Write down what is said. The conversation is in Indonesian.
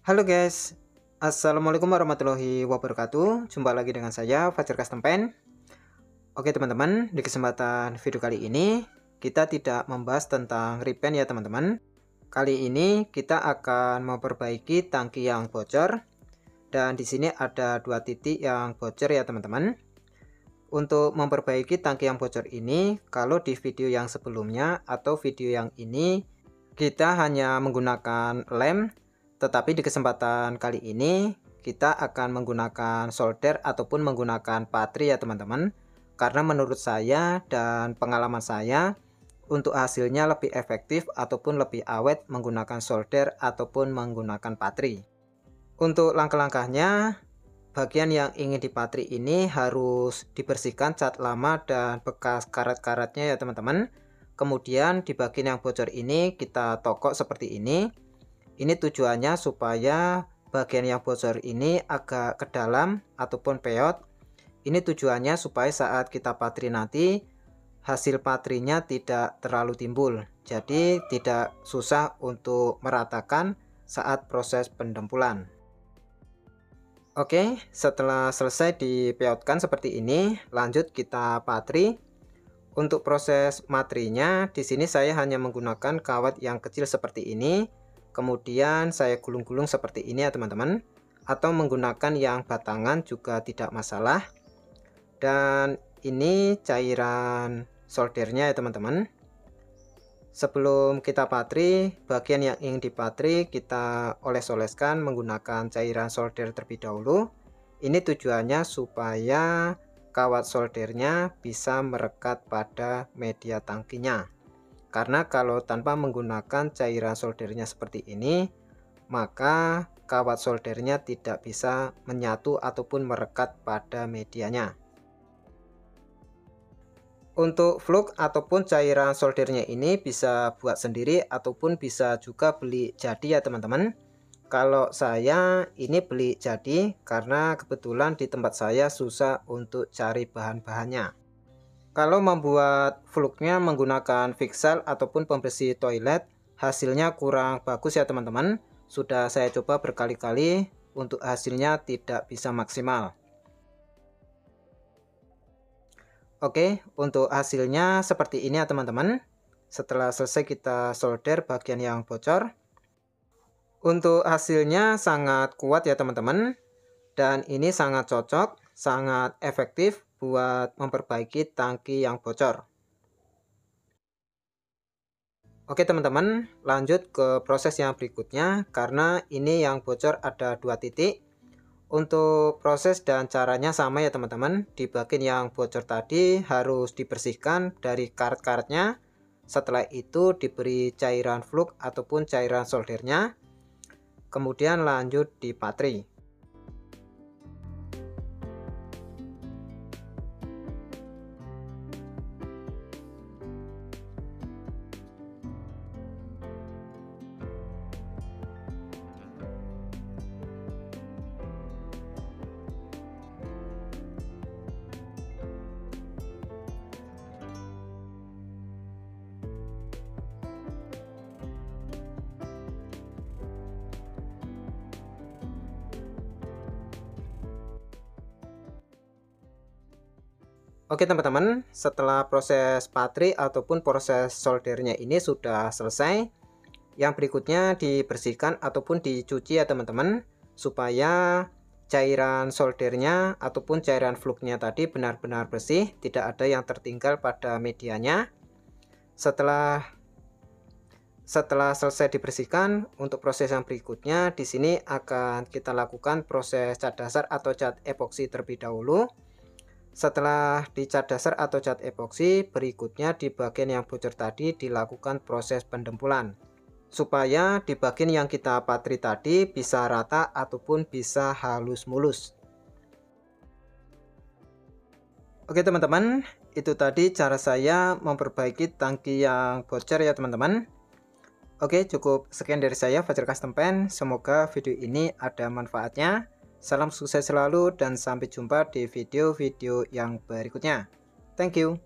Halo guys, Assalamualaikum warahmatullahi wabarakatuh. Jumpa lagi dengan saya Fajar Custom Paint. Oke teman-teman, di kesempatan video kali ini kita tidak membahas tentang repaint ya teman-teman. Kali ini kita akan memperbaiki tangki yang bocor, dan di sini ada dua titik yang bocor ya teman-teman. Untuk memperbaiki tangki yang bocor ini, kalau di video yang sebelumnya atau video yang ini kita hanya menggunakan lem, tetapi di kesempatan kali ini kita akan menggunakan solder ataupun menggunakan patri ya teman-teman. Karena menurut saya dan pengalaman saya, untuk hasilnya lebih efektif ataupun lebih awet menggunakan solder ataupun menggunakan patri. Untuk langkah-langkahnya, bagian yang ingin dipatri ini harus dibersihkan cat lama dan bekas karat-karatnya ya teman-teman. Kemudian di bagian yang bocor ini kita tokok seperti ini. Ini tujuannya supaya bagian yang bocor ini agak ke dalam ataupun peot. Ini tujuannya supaya saat kita patri nanti hasil patrinya tidak terlalu timbul. Jadi tidak susah untuk meratakan saat proses pendempulan. Oke, setelah selesai dipeotkan seperti ini, lanjut kita patri. Untuk proses matrinya, di sini saya hanya menggunakan kawat yang kecil seperti ini. Kemudian saya gulung-gulung seperti ini ya teman-teman. Atau menggunakan yang batangan juga tidak masalah. Dan ini cairan soldernya ya teman-teman. Sebelum kita patri, bagian yang ingin dipatri kita oles-oleskan menggunakan cairan solder terlebih dahulu. Ini tujuannya supaya kawat soldernya bisa merekat pada media tangkinya. Karena kalau tanpa menggunakan cairan soldernya seperti ini, maka kawat soldernya tidak bisa menyatu ataupun merekat pada medianya. Untuk flux ataupun cairan soldernya ini bisa buat sendiri ataupun bisa juga beli jadi ya teman-teman. Kalau saya ini beli jadi karena kebetulan di tempat saya susah untuk cari bahan-bahannya. Kalau membuat fluxnya menggunakan Fixal ataupun pembersih toilet, hasilnya kurang bagus ya teman-teman. Sudah saya coba berkali-kali, untuk hasilnya tidak bisa maksimal. Oke, untuk hasilnya seperti ini ya teman-teman. Setelah selesai kita solder bagian yang bocor. Untuk hasilnya sangat kuat ya teman-teman. Dan ini sangat cocok, sangat efektif buat memperbaiki tangki yang bocor. Oke teman-teman, lanjut ke proses yang berikutnya. Karena ini yang bocor ada dua titik. Untuk proses dan caranya sama ya teman-teman. Di bagian yang bocor tadi harus dibersihkan dari karat-karatnya. Setelah itu diberi cairan flux ataupun cairan soldernya. Kemudian lanjut dipatri. Oke teman-teman, setelah proses patri ataupun proses soldernya ini sudah selesai, yang berikutnya dibersihkan ataupun dicuci ya teman-teman, supaya cairan soldernya ataupun cairan fluxnya tadi benar-benar bersih, tidak ada yang tertinggal pada medianya. Setelah selesai dibersihkan, untuk proses yang berikutnya di sini akan kita lakukan proses cat dasar atau cat epoksi terlebih dahulu. Setelah dicat dasar atau cat epoksi, berikutnya di bagian yang bocor tadi dilakukan proses pendempulan supaya di bagian yang kita patri tadi bisa rata ataupun bisa halus mulus. Oke teman-teman, itu tadi cara saya memperbaiki tangki yang bocor ya teman-teman. Oke, cukup sekian dari saya Fajar Custom Paint. Semoga video ini ada manfaatnya. Salam sukses selalu dan sampai jumpa di video-video yang berikutnya. Thank you.